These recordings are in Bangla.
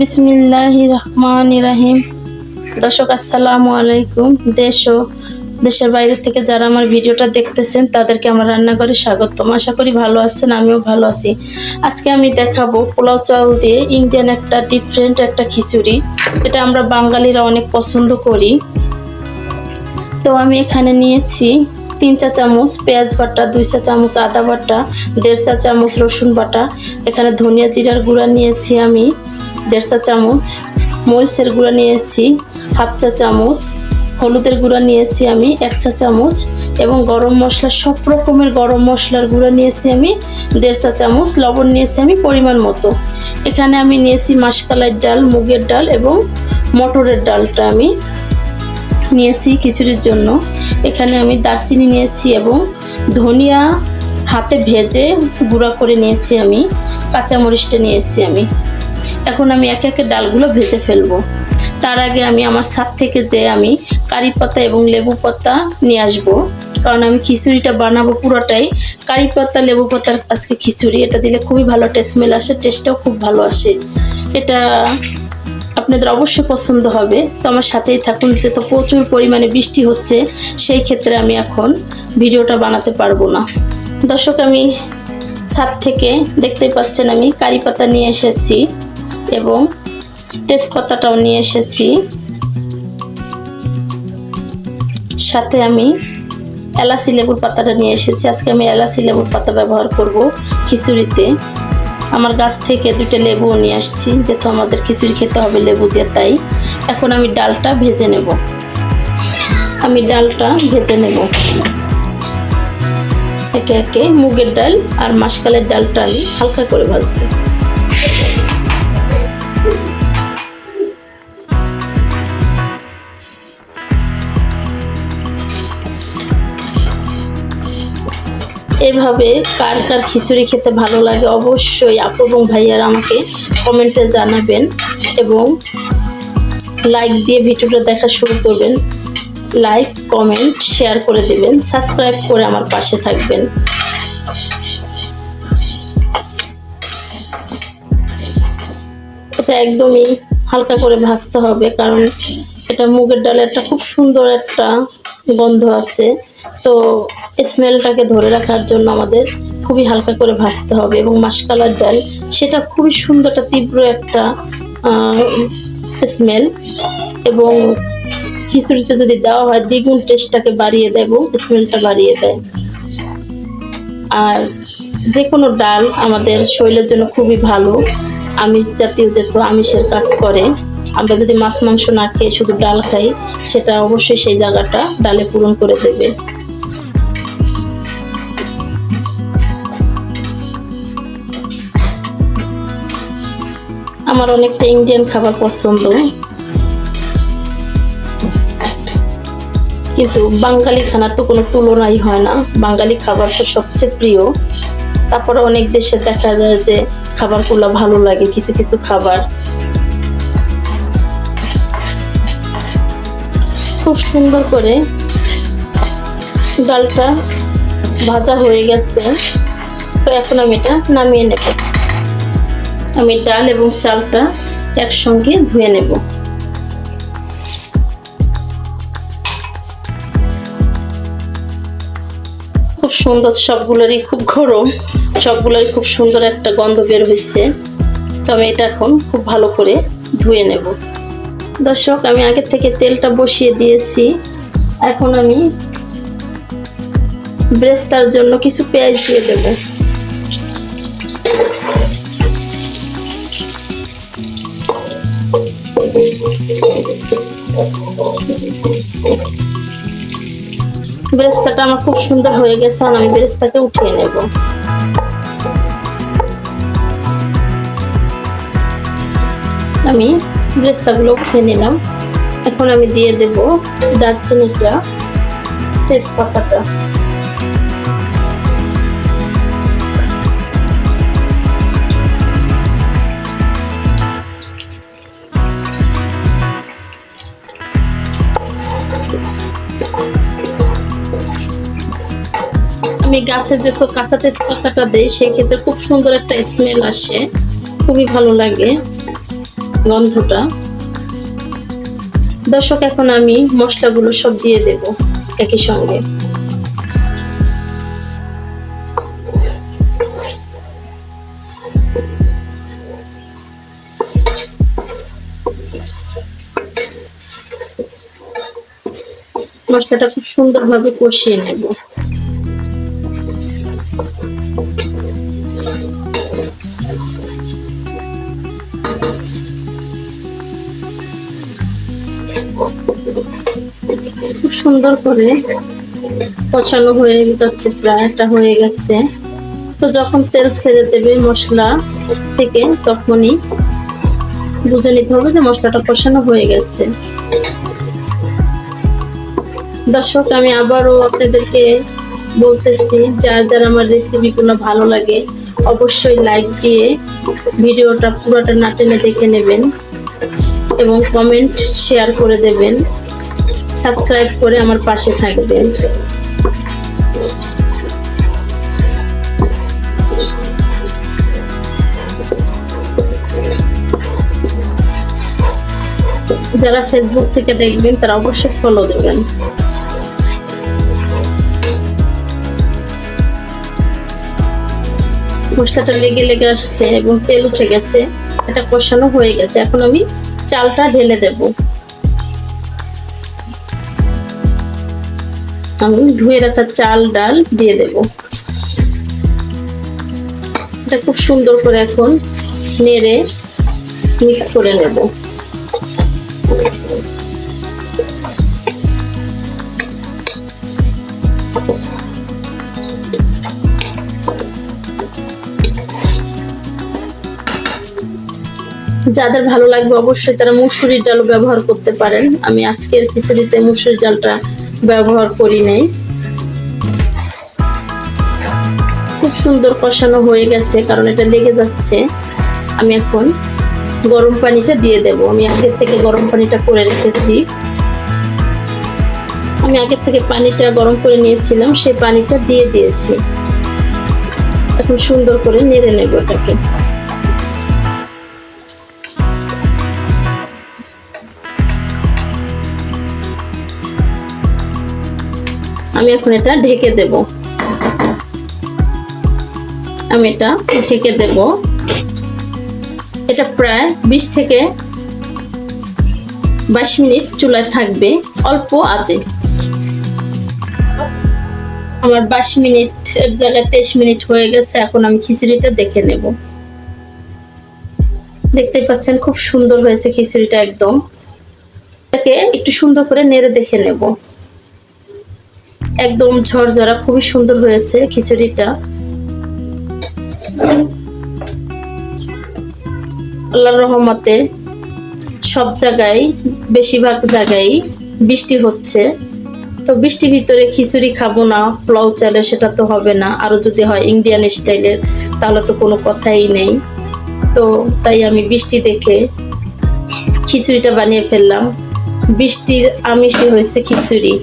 বিসমিল্লাহির রহমানির রহিম। দর্শক আসসালামু আলাইকুম। দেশ ও দেশের বাইরে থেকে যারা আমার ভিডিওটা দেখতেছেন তাদেরকে আমার রান্নাঘরে স্বাগতম। আশা করি ভালো আছেন, আমিও ভালো আছি। আজকে আমি দেখাবো পোলাও চাল দিয়ে ইন্ডিয়ান একটা ডিফারেন্ট একটা খিচুড়ি। এটা আমরা বাঙালিরা অনেক পছন্দ করি। তো আমি এখানে নিয়েছি 3 চা চামচ পেঁয়াজ বাটা, 2 চা চামচ আদা বাটা, 1.5 চা চামচ রসুন বাটা। এখানে ধনিয়া জিরার গুঁড়া নিয়েছি আমি 1.5 চা চামচ, মরিচের গুঁড়া নিয়েছি 1/2 চা চামচ, হলুদের গুঁড়া নিয়েছি আমি 1 চা চামচ এবং গরম মশলা সব রকমের গরম মশলার গুঁড়া নিয়েছি আমি 1.5 চা চামচ, লবণ নিয়েছি আমি পরিমাণ মতো। এখানে আমি নিয়েছি মাসকলাই ডাল, মুগের ডাল এবং মটরের ডালটা আমি নিয়েছি খিচুড়ির জন্য। এখানে আমি দারচিনি নিয়েছি এবং ধনিয়া হাতে ভেজে গুঁড়া করে নিয়েছি আমি, কাঁচামরিচটা নিয়েছি আমি। এখন আমি একে একে ডালগুলো ভেজে ফেলবো। তার আগে আমি আমার ছাদ থেকে যে আমি কারি পাতা এবং লেবু পাতা নিয়ে আসবো, কারণ আমি খিচুড়িটা বানাবো পুরোটাই কারি পাতা লেবু পাতার আজকে খিচুড়ি। এটা দিলে খুবই ভালো স্মেল আসে, টেস্টটাও খুব ভালো আসে। এটা আপনাদের অবশ্যই পছন্দ হবে। তো আমার সাথেই থাকুন। যেহেতু প্রচুর পরিমাণে বৃষ্টি হচ্ছে, সেই ক্ষেত্রে আমি এখন ভিডিওটা বানাতে পারবো না। দর্শক, আমি ছাদ থেকে দেখতে পাচ্ছেন আমি কারি পাতা নিয়ে এসেছি এবং তেজপাতাটাও নিয়ে এসেছি। সাথে আমি এলাচি লেবুর পাতাটা নিয়ে এসেছি। আজকে আমি এলাচি লেবুর পাতা ব্যবহার করব খিচুড়িতে। আমার গাছ থেকে 2টা লেবুও নিয়ে আসছি, যেহেতু আমাদের খিচুড়ি খেতে হবে লেবু দিয়ে, তাই। এখন আমি ডালটা ভেজে নেব। একে একে মুগের ডাল আর মাসকলাইয়ের ডালটা আমি হালকা করে ভাজবো। এভাবে কার কার খিচুড়ি খেতে ভালো লাগে অবশ্যই আপু এবং ভাইয়ারা আমাকে কমেন্টে জানাবেন এবং লাইক দিয়ে ভিডিওটা দেখা শুরু করবেন। লাইক, কমেন্ট, শেয়ার করে দেবেন, সাবস্ক্রাইব করে আমার পাশে থাকবেন। এটা একদমই হালকা করে ভাজতে হবে, কারণ এটা মুগের ডালের একটা খুব সুন্দর একটা গন্ধ আছে। তো স্মেলটাকে ধরে রাখার জন্য আমাদের খুবই হালকা করে ভাজতে হবে। এবং মাসকলাইয়ের ডাল, সেটা খুবই সুন্দর একটা তীব্র একটা স্মেল, এবং খিচুড়িতে যদি দেওয়া হয় দ্বিগুণ টেস্টটাকে বাড়িয়ে দেয় এবং স্মেলটা বাড়িয়ে দেয়। আর যে কোনো ডাল আমাদের শরীরের জন্য খুবই ভালো। আমিষ জাতীয় যেহেতু আমিষের কাজ করে, আমরা যদি মাছ মাংস না খেয়ে শুধু ডাল খাই, সেটা অবশ্যই সেই জায়গাটা ডালে পূরণ করে দেবে। আমার অনেকটা ইন্ডিয়ান খাবার পছন্দ, কিন্তু বাঙালি খানার তো কোনো তুলনাই হয় না। বাঙালি খাবার তো সবচেয়ে প্রিয়। তারপরে অনেক দেশে দেখা যায় যে খাবারগুলো ভালো লাগে, কিছু কিছু খাবার। খুব সুন্দর করে ডালটা ভাজা হয়ে গেছে। তো এখন আমি এটা নামিয়ে নেব। আমি ডাল এবং চালটা একসঙ্গে ধুয়ে নেব। খুব সুন্দর, সবগুলোরই খুব গরম, সবগুলোরই খুব সুন্দর একটা গন্ধ বের হয়েছে। তো আমি এটা এখন খুব ভালো করে ধুয়ে নেব। দর্শক, আমি আগে থেকে তেলটা বসিয়ে দিয়েছি। এখন আমি ব্রেস্তার জন্য কিছু পেঁয়াজ দিয়ে দেব। বেরেস্তাটা আমার খুব সুন্দর হয়ে গেছে, আর আমি বেরেস্তাকে উঠিয়ে নেব। আমি বেরেস্তাগুলো উঠিয়ে নিলাম। এখন আমি দিয়ে দেব দারচিনিটা, তেজপাতাটা। আমি গাছের যে তো কাঁচা তেজপাতাটা দেই, সেই ক্ষেত্রে খুব সুন্দর একটা স্মেল আসে, খুবই ভালো লাগে। গন্ধটা। দর্শক, এখন আমি মশলাগুলো সব দিয়ে দেব একই সঙ্গে। মশলাটা খুব সুন্দরভাবে কষিয়ে নেব। খুব সুন্দর করে কষানো হয়ে যাচ্ছে, প্রায় এটা হয়ে গেছে। তো যখন তেল ছেড়ে দেবে মশলা থেকে, তখনই বুঝে নিতে হবে যে মশলাটা কষানো হয়ে গেছে। দর্শক, আমি আবারও আপনাদেরকে বলতেছি, যার যার আমার রেসিপিগুলো ভালো লাগে অবশ্যই লাইক দিয়ে ভিডিওটা পুরোটা না টেনে দেখে নেবেন এবং কমেন্ট শেয়ার করে দেবেন, সাবস্ক্রাইব করে আমার পাশে থাকবেন। যারা ফেসবুক থেকে দেখবেন তারা অবশ্যই ফলো দেবেন। মশলাটা লেগে লেগে আসছে এবং তেল উঠে গেছে, এটা কষানো হয়ে গেছে। এখন আমি চালটা ঢেলে দেব। আমি ধুয়ে রাখা চাল ডাল দিয়ে দেব। এটা খুব সুন্দর করে এখন নেড়ে মিক্স করে নেব। যাদের ভালো লাগবে অবশ্যই তারা মুসুরির ডাল ব্যবহার করতে পারেন। আমি আজকের খিচুড়িতে মুসুরির ডালটা ব্যবহার করি নাই। খুব সুন্দর কষানো হয়ে গেছে, কারণ এটা লেগে যাচ্ছে। আমি এখন গরম পানিটা দিয়ে দেব। আমি আগের থেকে গরম পানিটা করে রেখেছি। আমি আগের থেকে পানিটা গরম করে নিয়েছিলাম, সেই পানিটা দিয়ে দিয়েছি। এখন সুন্দর করে নেড়ে নেব এটাকে। আমি এখন এটা ঢেকে দেব। আমি এটা ঢেকে দেব। এটা প্রায় 20 থেকে 22 মিনিট চুলায় থাকবে অল্প আঁচে। আমার 22 মিনিটের জায়গায় 23 মিনিট হয়ে গেছে। এখন আমি খিচুড়িটা দেখে নেব। দেখতে পাচ্ছেন খুব সুন্দর হয়েছে খিচুড়িটা একদম। এটাকে একটু সুন্দর করে নেড়ে দেখে নেব। একদম ঝরঝরা, খুবই সুন্দর হয়েছে খিচুড়িটা। আল্লাহর রহমতে সব জায়গায়, বেশিরভাগ জায়গায় বৃষ্টি হচ্ছে। তো বৃষ্টির ভিতরে খিচুড়ি খাবো না পোলাও চালে, সেটা তো হবে না। আরো যদি হয় ইন্ডিয়ান স্টাইলের, তাহলে তো কোনো কথাই নেই। তো তাই আমি বৃষ্টি দেখে খিচুড়িটা বানিয়ে ফেললাম। বৃষ্টির আমিষে হয়েছে খিচুড়ি,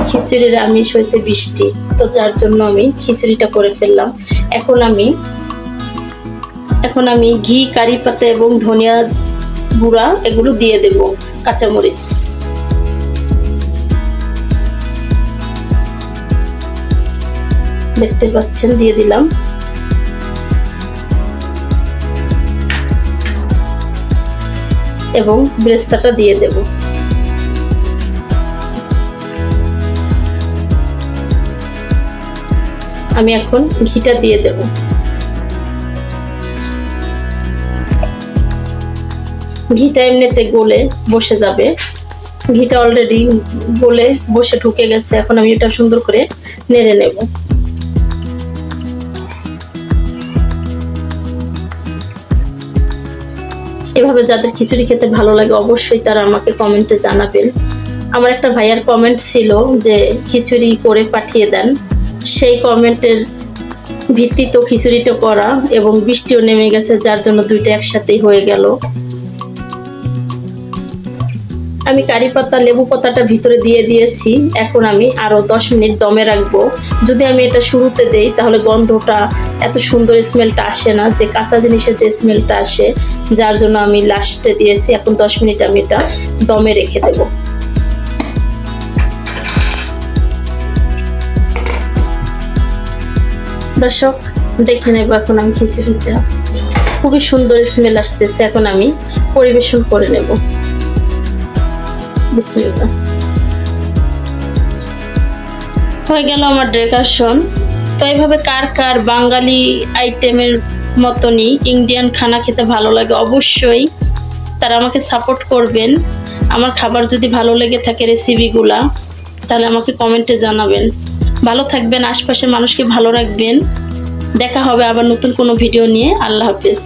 খিচুড়ির আমিষ হয়েছে বৃষ্টি। তো যার জন্য আমি খিচুড়িটা করে ফেললাম। এখন আমি ঘি, কারি পাতা এবং ধনিয়া গুঁড়া এগুলো দিয়ে দেব, কাঁচামরিচ। দেখতে পাচ্ছেন দিয়ে দিলাম। এবং বেরেস্তাটা দিয়ে দেব। আমি এখন ঘিটা দিয়ে দেব। ঘিটা এমনিতে গলে বসে যাবে। ঘিটা অলরেডি গলে বসে ঢুকে গেছে। এখন আমি এটা সুন্দর করে নেড়ে নেব। এভাবে যাদের খিচুড়ি খেতে ভালো লাগে অবশ্যই তারা আমাকে কমেন্টে জানাবেন। আমার একটা ভাইয়ার কমেন্ট ছিল যে খিচুড়ি করে পাঠিয়ে দেন। সেই কমেন্টের ভিত্তিতে খিচুড়িটা করা, এবং বৃষ্টিও নেমে গেছে, যার জন্য দুইটা একসাথেই হয়ে গেল। আমি কারি পাতা, লেবু পাতাটা ভিতরে দিয়ে দিয়েছি। এখন আমি আরো 10 মিনিট দমে রাখবো। যদি আমি এটা শুরুতে দেই তাহলে গন্ধটা এত সুন্দর স্মেলটা আসে না, যে কাঁচা জিনিসের যে স্মেলটা আসে, যার জন্য আমি লাস্টে দিয়েছি। এখন 10 মিনিট আমি এটা দমে রেখে দেব। দর্শক দেখে নেব এখন আমি খিচুড়িটা, খুবই সুন্দর স্মেল আসতেছে। এখন আমি পরিবেশন করে নেব। বিসমিল্লাহ। হয়ে গেল আমার ডেকোরেশন। তো এইভাবে কার কার বাঙালি আইটেমের মতনই ইন্ডিয়ান খানা খেতে ভালো লাগে, অবশ্যই তারা আমাকে সাপোর্ট করবেন। আমার খাবার যদি ভালো লেগে থাকে রেসিপিগুলা, তাহলে আমাকে কমেন্টে জানাবেন। ভালো থাকবেন, আশপাশের মানুষকে ভালো রাখবেন। দেখা হবে আবার নতুন কোনো ভিডিও নিয়ে। আল্লাহ হাফেজ।